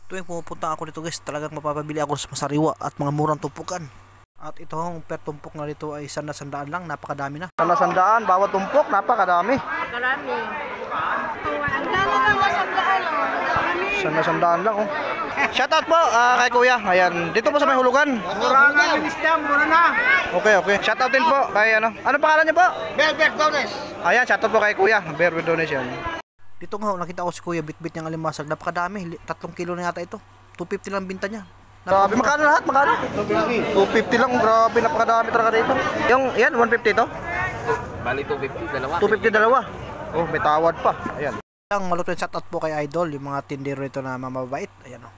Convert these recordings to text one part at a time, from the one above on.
Tuwing pumupunta ako dito guys, talagang mapapabili ako sa sariwa at mga murang tumpukan. At itong per tumpok na dito ay sandaan lang, napakadami na. Sandaan, bawat tumpok, napakadami. Marami. Ang dami ng Sandaan lang oh. Shoutout po kay Kuya. Ayan, dito po sa may hulugan. Mura nga ministam, mura na. Okay. Shoutout din po kay ano. Ano pangalan niyo po? Belbert Dones. Ayan, shoutout po kay Kuya. Belbert Dones yan. Dito nga nakita ko si Kuya bitbit niyang alimasag. Napakadami, 3 kilo na yata ito. 250 lang binta niya. Grabe, magkano lahat? Magkano? 250 lang, grabe, napakadami talaga dito. Yung, yan, 150 to? Bali 250, dalawa. 250 dalawa. Oh, may tawad pa. Ayan. Ang maluto yung shoutout po kay Idol, yung mga tindero ito na mamabait. Ayan o.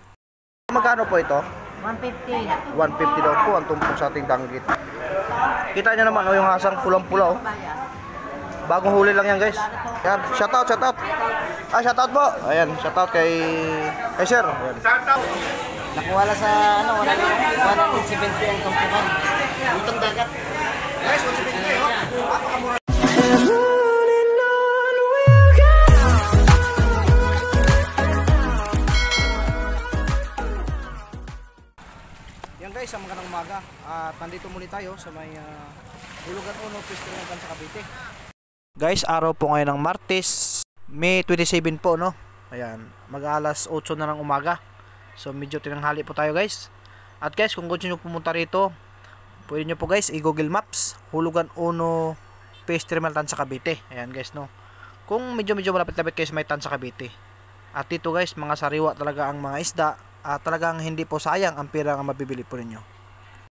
Magkano po ito? 150. 150 daw po ang tumpok sa ating danggit. Kita nyo naman oh, yung hasang pulang-pula oh. Bagong huli lang yan guys. Yan, shoutout. Shoutout po. Ayan, shoutout kay Sir. Ayan. Nakuwala sa ano, 170 ang tumpukan. Itong dagat. Guys, 170 oh. Napakamura. Yan guys, ang magandang umaga. At nandito muli tayo sa may Hulugan 1 Festival sa Cavite. Guys, araw po ngayon ng Martes, May 27 po no. Ayan, mag-alas 8 na ng umaga. So medyo tinanghali po tayo guys. At guys, kung gusto nyo pumunta rito, pwede nyo po guys i-Google Maps Hulugan 1 Festival sa Cavite. Ayan guys no. Kung medyo malapit-lapit kayo sa may Tansa Cavite. At dito guys, mga sariwa talaga ang mga isda. At talagang hindi po sayang ang pera ang mabibili po ninyo.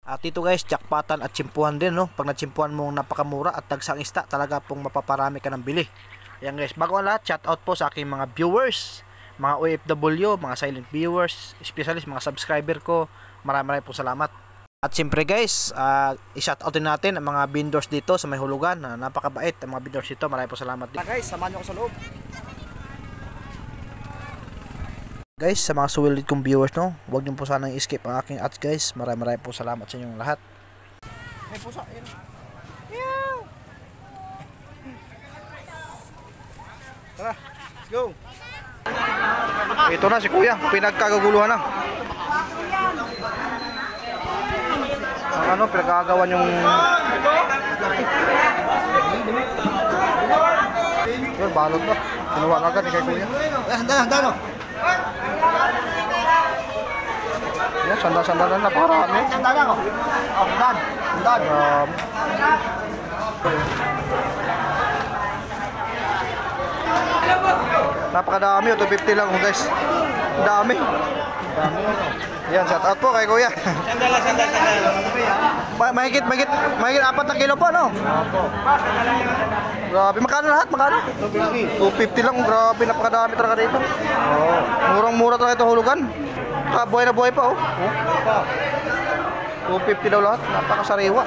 At dito guys, jackpotan at tsimpuhan din no. Pag natsimpuhan mo napakamura at dagsang isda, talaga pong mapaparami ka ng bili. Ayan guys, bago ang lahat, shout out po sa aking mga viewers, mga OFW, mga silent viewers, especially mga subscriber ko. Maraming po salamat. At siyempre guys, i-shout out din natin ang mga vendors dito sa may hulugan. Napakabait ang mga vendors dito. Maraming po salamat din. Guys, samahan nyo ko sa loob. Guys, sa mga suwilid kong viewers no, huwag niyo po sanang i-skip ang aking ads guys. Maraming po salamat sa inyong lahat. May pusa, ayun. Meow! Tara, let's go! Ito na si Kuya, pinagkagaguluhan na. Ang ano, pinagkagawan yung... Yun, balot ba? Kinuha agad ni kay Kuya. Handa no? Yan, sandal na napakarami. Sandal ako. Sandal. Napakadami, 250 lang guys. Dami. Yan, shout out po kay Kuya. Sandal. Mahigit 4 na kilo po no? Opo. Grabe, magkano lahat? Magkano? 250 lang, grabe, napakadami talaga dito. Oh, murang-mura talaga ito hulugan. Buhay na buhay pa oh. 250 daw lahat, napakasariwa.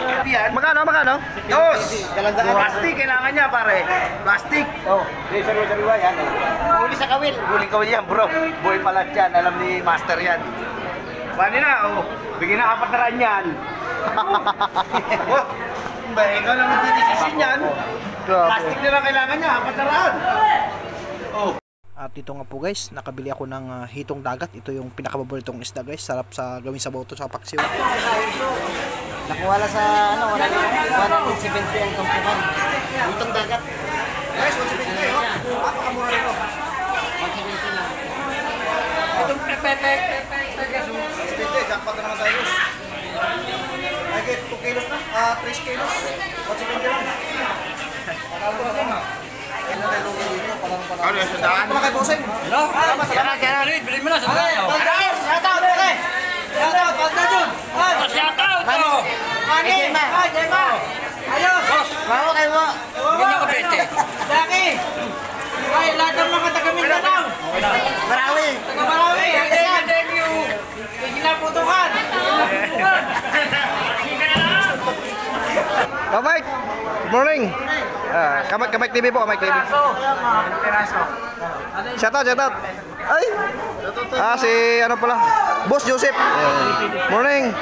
Magkano? Dos! Plastic, kailangan niya pare. Plastic. Oh, sariwa yan. Huli sa kawil. Huli kawil yan bro. Buhay pala yan, alam ni master yan. Paano na? Oh, bigyan na 400 yan. Ba, ikaw lang magdidesisin yan. Plastic na lang kailangan niya, 400. Oh. At ito nga po guys, nakabili ako ng hitong dagat. Ito yung pinakapaboritong isda guys. Sarap sa gawin sa boto sa paksiw. Nakuwala sa ano, 170 ang tumpukan. Itong dagat. Guys, 170 oh. Napakamura nito. 170 lang. Itong pepek. Jackpot na naman tayo. Ay, 2 kilos na. 3 kilos. 170 lang. Panalo na po. Ano yung sandaan? Ano kay Boseng? Hello? Kaya na, bilhin mo na sandaan. Shoutout! Shoutout! Mani! Jema! Ayos! Bawa kayo mo! Ganyan ko pwede. Laki! Ay, lahat ng mga taga-Mindanao! Marawi! Taga-Marawi! Thank you! Ginaputukan! Kamay! Good morning! Kamay TV po, Kamay TV. Shoutout! Ay! Si ano pala? Boss Joseph! Morning!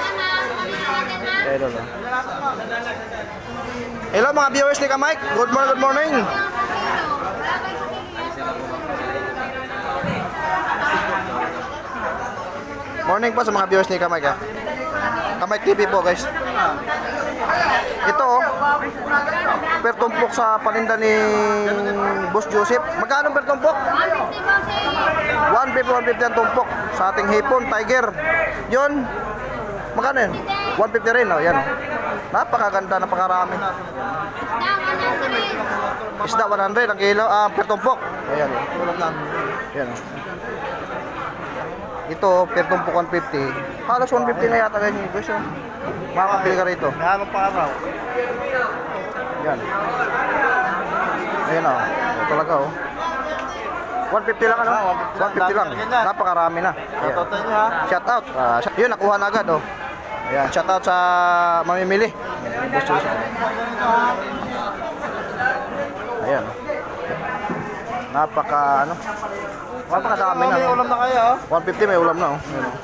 Hello mga viewers ni Kamay! Good morning! Morning po sa mga viewers ni Kamay, ha? Kamay TV po, guys. Ito, oh, per tumpok sa paninda ni Boss Joseph. Magkano per tumpok? 150 ang tumpok sa ating hipon, tiger. Yun, magkano yun? 150 rin, oh, yan, oh. Napakaganda, napakarami. Isda 100 ang kilo, per tumpok. Ayan, oh. Yan, oh. Ito, per tumpok 150. Halos 150 na yata ganyan, guys, oh. Makakabili ka rito. Hanap pa araw. Yan. Ayan, oh. Ito talaga, oh. 150 lang, ano? 150 lang. Napakarami na. Shoutout nyo, ha? Shout out. Yun, nakuha na agad, oh. Ayan, shout out sa mamimili. Ayan. Napakadami na. May ulam na kayo, ha? 150 may ulam na, oh. Ayan, oh.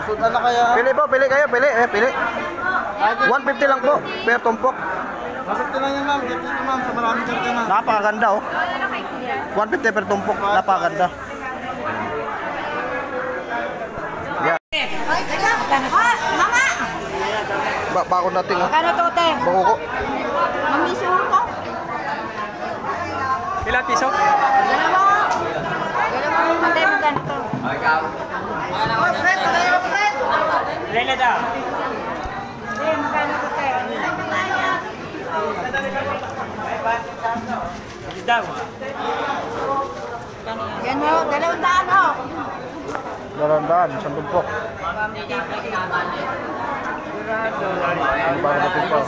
Sudan na kayo. Pili po, pili kayo, pili. 150 lang po, per tumpok. 150 lang yan, ma'am. Dito na, ma'am. Sa maraming karga na. Napakaganda, oh. 150 per tumpok, napakaganda. Mama! Bakon natin, oh. Kano to, te? Bakuko. Mamisuro ko? Ilang piso? Dalawa. Ate, magkano to? Lele daw. Ate, magkano to, te? Daw. Yan ho, 200 ho. 200, isang tumpok. Ano ba natin po?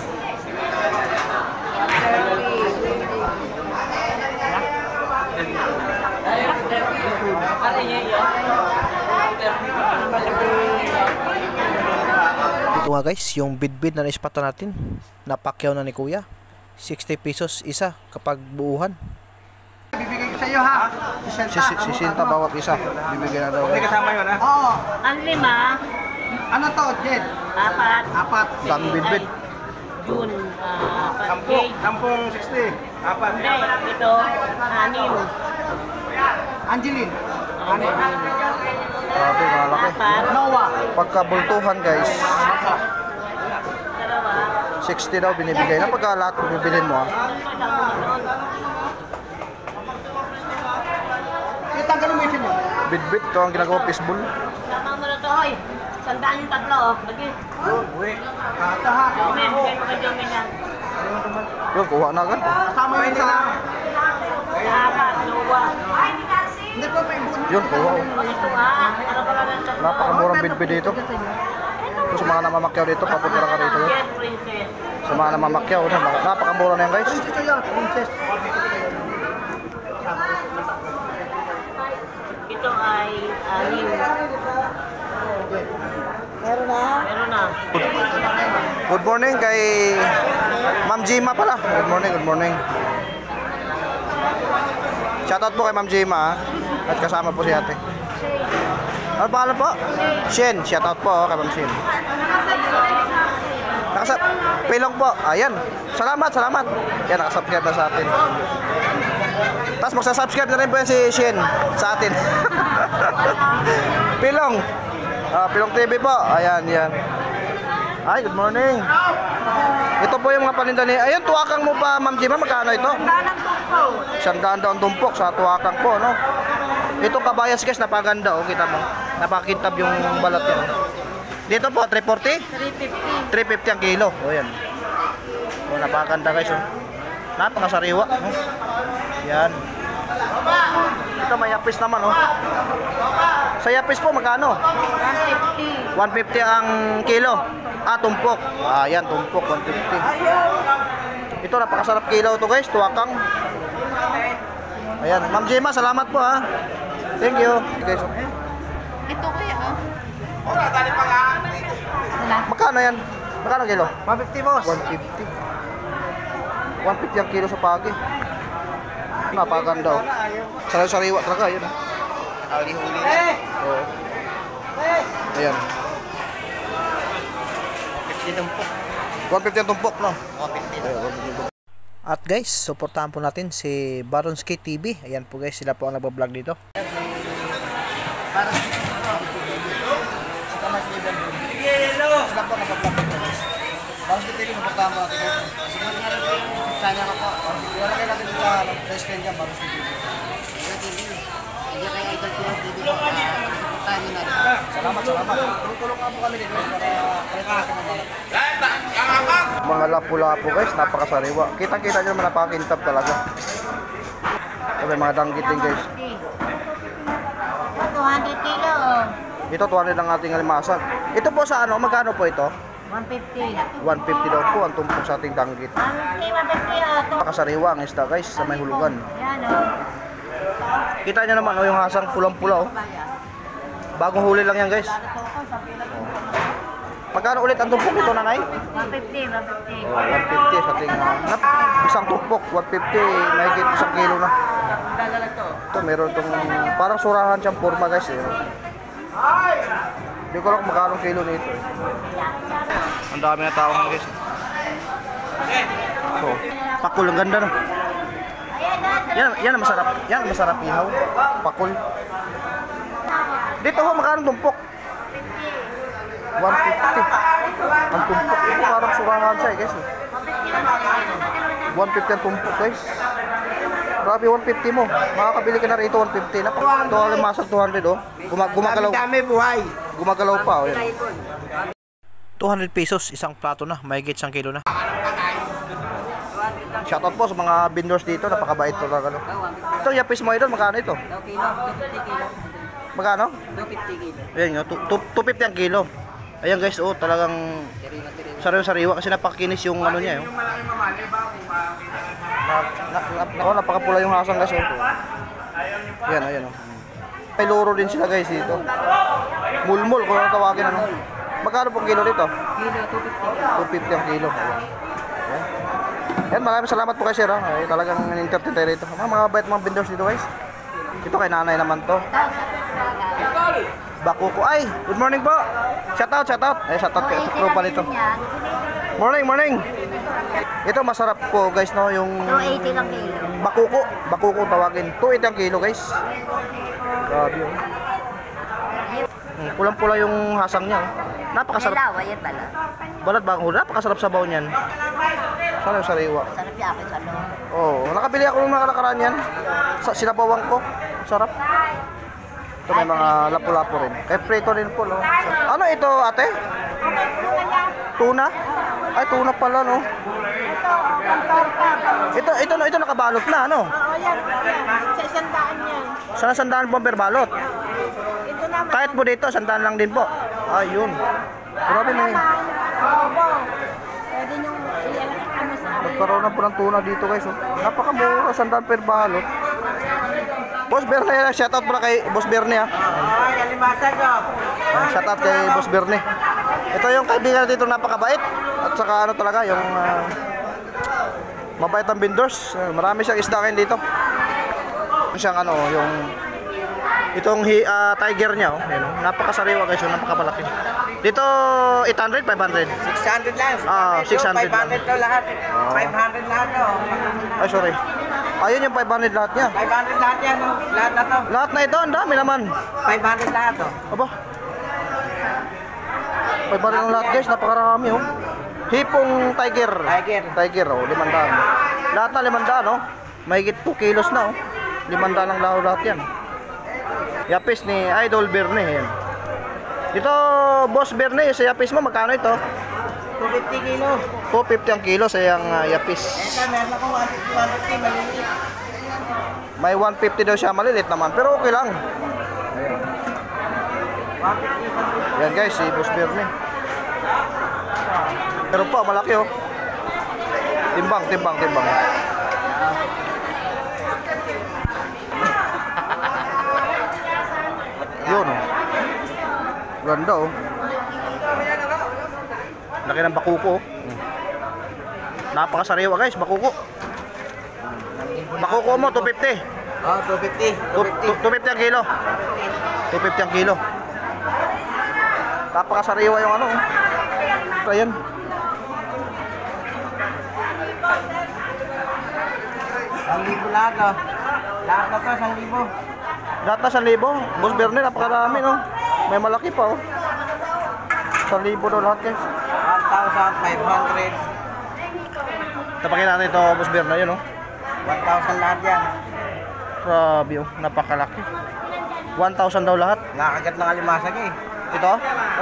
Ito nga guys, yung bidbid na naispatan natin, napakyaw na ni Kuya. 60 pesos isa kapag buuhan. Bibigay ko sa iyo, ha? 60 bawat isa. Bibigyan na daw. May kasama yun, ha? Oo. Ang 5. Ano to, Jed? 4. Dami bidbid. June. Sampung 60. 4. Hindi, ito, 6. Angeline. Grabe, malaki. 4. Noah. Pagkabultuhan guys, Dalawa. 60 daw binibigay. Na pagka lahat bibilhin mo, ha? Itanggalin mo yun. Bidbid, ito ang ginagawa fishbowl. Tama mo na to, hoy. 100 yung tatlo, oh. Lagi. Uwi. Kata, ha? Jomin, bigay mo kay Jomin yan. Yun, kuha na agad. Kasama yun sa... 4, luwa. Hindi ko pa ibon. Yun, kuha. Oh. Ito nga, para pala ng tatlo. Napakamurang bidbid dito. Ito sa mga namamakyaw dito, papunta lang ka rito. Yun. Yes, princess. Sa mga namamakyaw, napakamura na yan guys. Ito yan, princess. Ito ay 6. Meron na. Good morning kay Ma'am Jima pala. Good morning. Shoutout po kay Ma'am Jima, ha? At kasama po si ate. Ano pangalan po? Shen. Shoutout po, kay Ma'am Shen. Pilong po. Ayan. Salamat. Yan, nakasubscribe na sa atin. Tapos magsasubscribe na rin po yan si Shen sa atin. Pilong. Pilong TV po. Ayan, yan. Ay, good morning. Ito po yung mga paninda ni... Ayun, tuwakang mo pa, Ma'am Jima. Magkano ito? 100 daw ang tumpok sa tuwakang po, no? Ito kabayas guys, napaganda, oh. Kita mo. Napakintab yung balat yun. Dito po, 340? 350 ang kilo. O, yan. O, napaganda guys, oh. Napakasariwa, no? Yan. Ito may yapis naman, oh. Sa yapis po, magkano? 150. 150 ang kilo. Tumpok. Yan, tumpok, 150. Ito, napakasarap kilo to guys, tuwakang. Ayan, Ma'am Jema, salamat po, ha. Thank you. Okay, so. Ito kaya, oh. Magkano yan? Magkano kilo? 150, boss. 150. 150 ang kilo sa pagi. Napakaganda, oh. Sariwa talaga, yun. Huli-huli na. Oo. Ayan. 50 tumpok. 150 ang tumpok, no? 150. At guys, supportahan po natin si Baronski TV. Ayan po guys, sila po ang nagbablog dito. mo natin ito. Siguro nga rin po yung channel ko po. Wala kayo natin sa restaurant dyan, bago sa video. Hindi kayo Idol Pinoy TV po. Supportahan nyo na rin. Salamat. Tulong nga po kami dito para palitan natin ang mga. Mga lapu-lapu guys, napakasariwa. Kita-kita nyo naman napakakintab talaga. May mga danggit din guys. 200 kilo. Ito 200 ang ating alimasag. Ito po sa ano, magkano po ito? 150. 150 daw po ang tumpok sa ating danggit. 150. Napakasariwa ang isda guys sa may hulugan. Yan o. Kita nyo naman yung hasang pulang-pula. Bagong huli lang yan guys. Magkano ulit ang tumpok ito, nanay? 150. 150 sa ating isang tumpok, 150, mahigit isang kilo na. Ito meron itong parang surahan siyang forma guys. Hindi ko lang magkano kilo nito. Ang dami na tao ngayon guys. Ito, pakul, ang ganda na. Yan ang masarap. Yan ang masarap ihaw. Pakul. Dito ho, magkano tumpok? 150. Ang tumpok. Ito parang surahan siya guys. 150 ang tumpok guys. Grabe, 150 mo. Makakabili ka na rito 150 na. Ito alimasag 200 oh. Gumagalaw. Dami buhay. Gumagalaw pa oh. Yan. 200 pesos isang plato na. Mahigit 1 kilo na. Shoutout po sa mga vendors dito. Napakabait talaga. Ito yapis mo idol. Magkano ito? 2 kilo. 250 kilo. Magkano? 250 kilo. Ayan yun. 250 ang kilo. Ayan guys, oh, talagang sariwa-sariwa kasi napakinis yung ano niya. Napakapula yung hasang guys. Oh. Ayan, ayan. Oh. May luro din sila guys dito. Mulmul kung ano tawagin ano. Magkano pong kilo dito? Kilo, 250 ang kilo. Ayan. Ayan, maraming salamat po kay sir. Ay, talagang in-entertain tayo rito. Mga bait mga vendors dito guys. Ito kay nanay naman to. Bakuko. Ay, good morning po. Shoutout. Ay, shoutout kay sa tropa nito. Morning. Ito masarap po guys no, yung 280 lang kilo. Bakuko tawagin. 280 ang kilo guys. Grabe yun. Pulang-pula yung hasang niya. Oh. Napakasarap. Yan pala. Balat bagong huli. Napakasarap sabaw niyan. Sana yung sariwa. Sarap yung akin sa loob. Oo, nakabili ako ng mga nakaraan yan. Sinabawan ko. Sarap. Ito may mga lapu-lapu rin. Kay prito rin po, no? Ano ito, ate? Tuna? Ay, tuna pala, no? Ito nakabalot na, ano? Oo, yan. Sa 100 yan. Sa 100 po ang per balot. Ito naman. Kahit po dito, 100 lang din po. Ayun. Grabe na yun. Opo. Pwede nyo ano sa akin. Nagkaroon na po ng tuna dito, guys. Oh. Napakamura, 100 per balot. Boss Berne, shoutout pala kay Boss Berne, ha? Shoutout kay Boss Berne. Ito yung kaibigan dito, napakabait. At saka ano talaga, yung mabait ang vendors. Marami siyang isda kayo dito. Siyang ano, yung itong tiger niya, oh. Ayan, oh. Napakasariwa guys, yung napakamalaki. Dito 800, 500. 600 lang. 600 lang. 500 to lahat. 500 lahat to. Ay, sorry. Ayun yung 500 lahat niya. 500 lahat yan. Lahat na to. Lahat na ito, ang dami naman. 500 lahat to. Aba. 500 lang lahat guys, napakarami oh. Hipong tiger. Tiger oh, 500. Lahat na 500 oh. Mahigit 2 kilos na oh. 500 lang lahat yan. Yapis ni Idol Berne yan. Dito, Boss Berne, sa yapis mo, magkano ito? 250 kilo. 250 ang kilo sa yung yapis. Ito, meron ako 150 maliliit. May 150 daw siya, malilit naman, pero okay lang. Ayan. Yan guys, si Boss Berne. Pero pa, malaki oh. Timbang. Yun oh. Ganda oh. Laki ng bakuko oh. Napakasariwa guys, bakuko. Bakuko mo, 250. Oh, 250. 250 ang kilo. 250 ang kilo. Napakasariwa yung ano oh. Ayan. Ang libo lahat oh. Lahat na to, 1,000. Lahat na 1,000. Boss Berne, napakarami no. May malaki pa oh. 1,000 daw lahat guys. 1,500. Tapakita natin ito, Boss Bear na yun, oh. 1,000 lahat yan. Grabe, oh. Napakalaki. 1,000 daw lahat. Nakagat ng alimasag eh. Ito?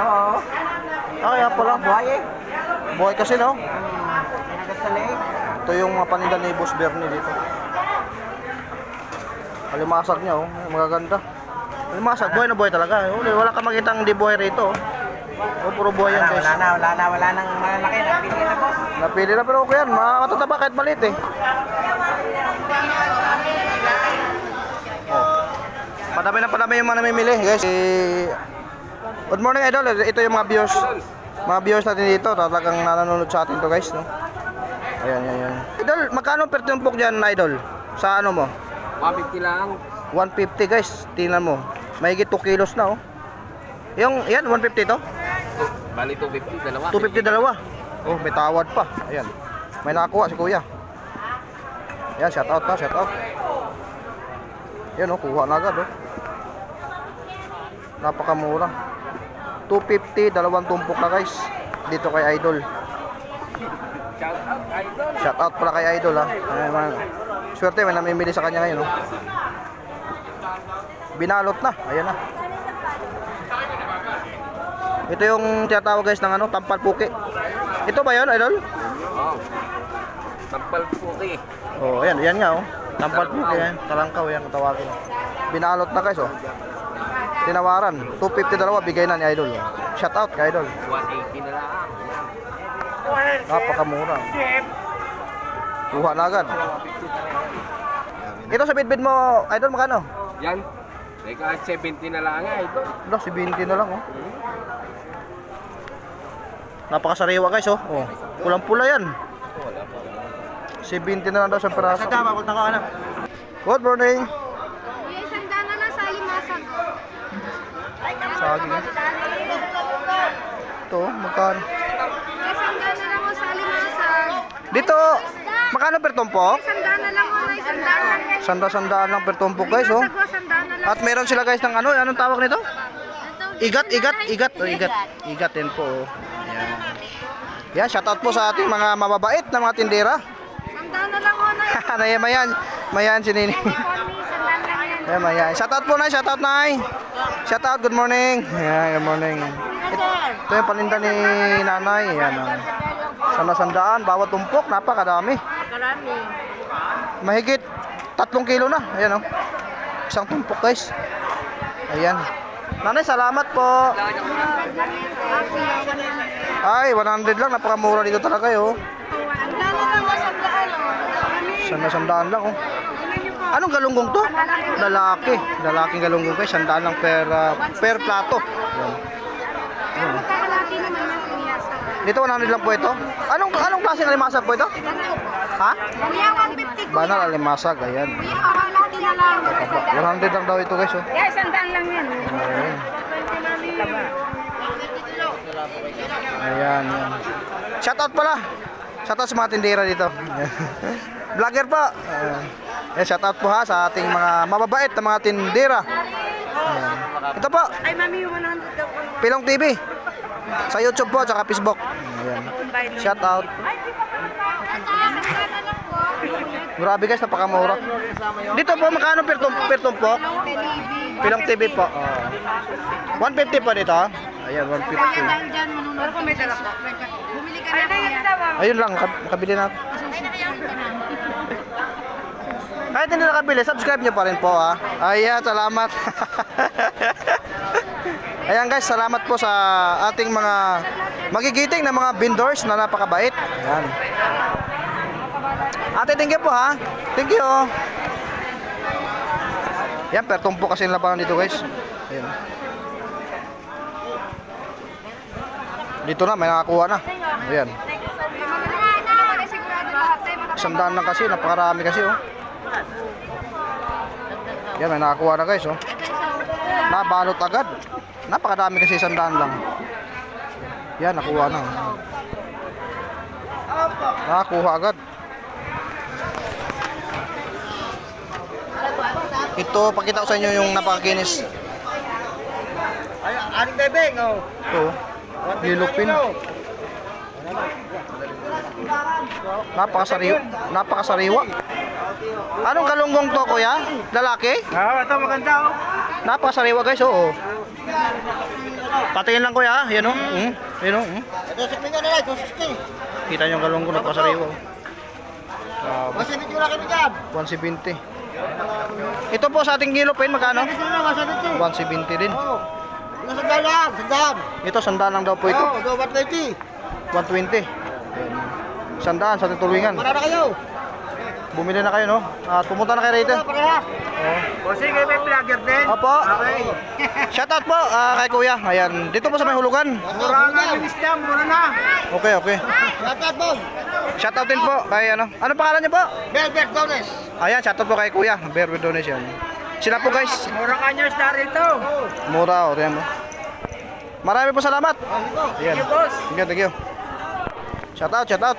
Oo. Kaya pala. Buhay eh. Buhay kasi, no? Nakagat sa leeg. Ito yung mga paninda ni Boss Bernie dito. Alimasag niya, oh. Magaganda. Alimasag, buhay na buhay talaga. Wala ka makitang di buhay rito, oh. Oh, puro buhay yan, guys. Wala nang malalaki. Napili na, boss. Napili na, pero okay yan. Matataba kahit maliit, eh. Oh. Padami yung mga namimili, guys. Good morning, Idol. Ito yung mga viewers. Mga viewers natin dito. Talagang nanonood sa atin to, guys, no? Ayan. Idol, magkano per tumpok dyan, Idol? Sa ano mo? 150 lang. 150, guys. Tingnan mo. Mahigit 2 kilos na, oh. Yung, yan, 150 to? Bali 250, dalawa. 250 dalawa. Oh, may tawad pa. Ayan. May nakakuha si Kuya. Ayan, shout out pa, shout out. Ayan, oh, kuha na agad, oh. Napakamura. 250, dalawang tumpok na, guys. Dito kay Idol. Shout out pala kay Idol, ha. Ayan, swerte, may namimili sa kanya ngayon, oh. Binalot na. Ayan na. Ito yung tinatawag, guys, ng ano, tampal puki. Ito ba 'yon, Idol? Oo. Tampal puki. Oh, ayan nga, oh. Tampal puki, yan. Talangkaw yan ang tawagin. Binalot na, guys, oh. Tinawaran. 250 dalawa, bigay na ni Idol, oh. Shout out kay Idol. 180 na lang. Napakamura. Kuha na agad. Ito sa bitbit mo, Idol, magkano? Yan. Teka, 70 na lang nga ito. Wala, 70 na lang, oh. Napakasariwa, guys, oh. Oh. Pulang-pula yan. 70 na lang daw sa peraso. Good morning. Kuya, isang dana lang sa alimasag. Saging. Ito, magkano? Isang dana lang ako sa alimasag. Dito, magkano per tumpok? Isang dana lang ako na isang dana. Sandaan lang per tumpok, guys, oh. Isang dana lang. At meron sila, guys, ng ano, anong tawag nito? Igat. Oh, igat din po, oh. Ayan. Yan, shoutout po sa ating mga mababait na mga tindera. Isang dana lang ako na. Mayan si Nini. Isang dana lang yan. Ayan, mayan. Shoutout po, Nay. Shoutout, Nay. Shoutout, good morning. Ayan, good morning. Ito yung paninda ni Nanay. Ayan, oh. Sandaan, bawat tumpok, napakadami. Karami. Mahigit 3 kilo na. Ayan, oh. Isang tumpok, guys. Ayan. Nanay, salamat po. Ay, 100 lang. Napakamura dito talaga, oh. Ang dana lang ako sa Sandaan lang, oh. Anong galunggong to? Lalaki. Lalaking galunggong, guys. Sandaan lang per plato. Ayan. Ayan. Magkakalaki naman ng kumiyasa. Dito 100 lang po ito. Anong klaseng alimasag po ito? Ha? Kuya, 150 ko. Banal alimasag, ayan. Kuya, kakalaki na lang. 100 lang daw ito, guys, oh. Yeah, isang daan lang yan. Ayan. Ayan, yan. Shoutout pala. Shoutout sa mga tindera dito. Vlogger po. Ayan, shoutout po ha sa ating mga mababait na mga tindera. Ayan. Ito po, Ay, mami, 100 daw ko. Pilong TV. Sa YouTube po, tsaka Facebook. Ayan. Shoutout. Grabe, guys, napakamura. Dito po, magkano per tumpok? Pilong TV po. 150 po dito. Ayan, 150. Dahil dyan, manunod ko may dala. Bumili ka na kuya. Ayun lang, kabili na. Kahit hindi nakabili, subscribe nyo pa rin po, ha. Ayan, salamat. Ayan, guys, salamat po sa ating mga magigiting na mga vendors na napakabait. Ayan. Ate, thank you po, ha. Thank you. Yan, per tumpok kasi yung labanan dito, guys. Ayan. Dito na, may nakakuha na. Ayan. Sandaan lang kasi, napakarami kasi, oh. Yan, may nakakuha na, guys, oh. Nabalot agad. Napakadami kasi, sandaan lang. Yan, nakuha na. Nakakuha agad. Ito, pakita ko sa inyo yung napakakinis. Ay, aling bebeng, oh. Ito, yellow pin. Napakasariwa. Anong galunggong to, kuya? Lalaki? Ito maganda oh. Napakasariwa guys, oo. Patingin lang kuya, yan o. Yan o. Ito 6 million na lang, 260. Kita nyo yung galunggong, napakasariwa. Kasi medyo laki mo dyan. 170. Ito po sa ating kilo pen, magkano? 170. 170 din. Oo. Ito sandaan lang, sandaan. Ito, sandaan lang daw po ito. Oo, 120. 120. Sandaan sa ating tulungan. Para na kayo. Bumili na kayo, no? At pumunta na kayo rito. Parehas. Oo. O sige, may vlogger din. Opo. Okay. Shoutout po kay kuya. Ayan, dito po sa may hulugan. Mura na yung isda, mura na. Okay, okay. Shoutout mo. Shoutout din po kay ano. Ano pangalan niyo po? Belbert Dones. Ayan, shoutout po kay kuya. Bear with donation. Sila po guys. Mura ka nyo isda rito. Mura, o. Ayan mo. Marami po salamat. Ito. Ayan. Sige, boss. Thank you, thank you. Shoutout, shoutout.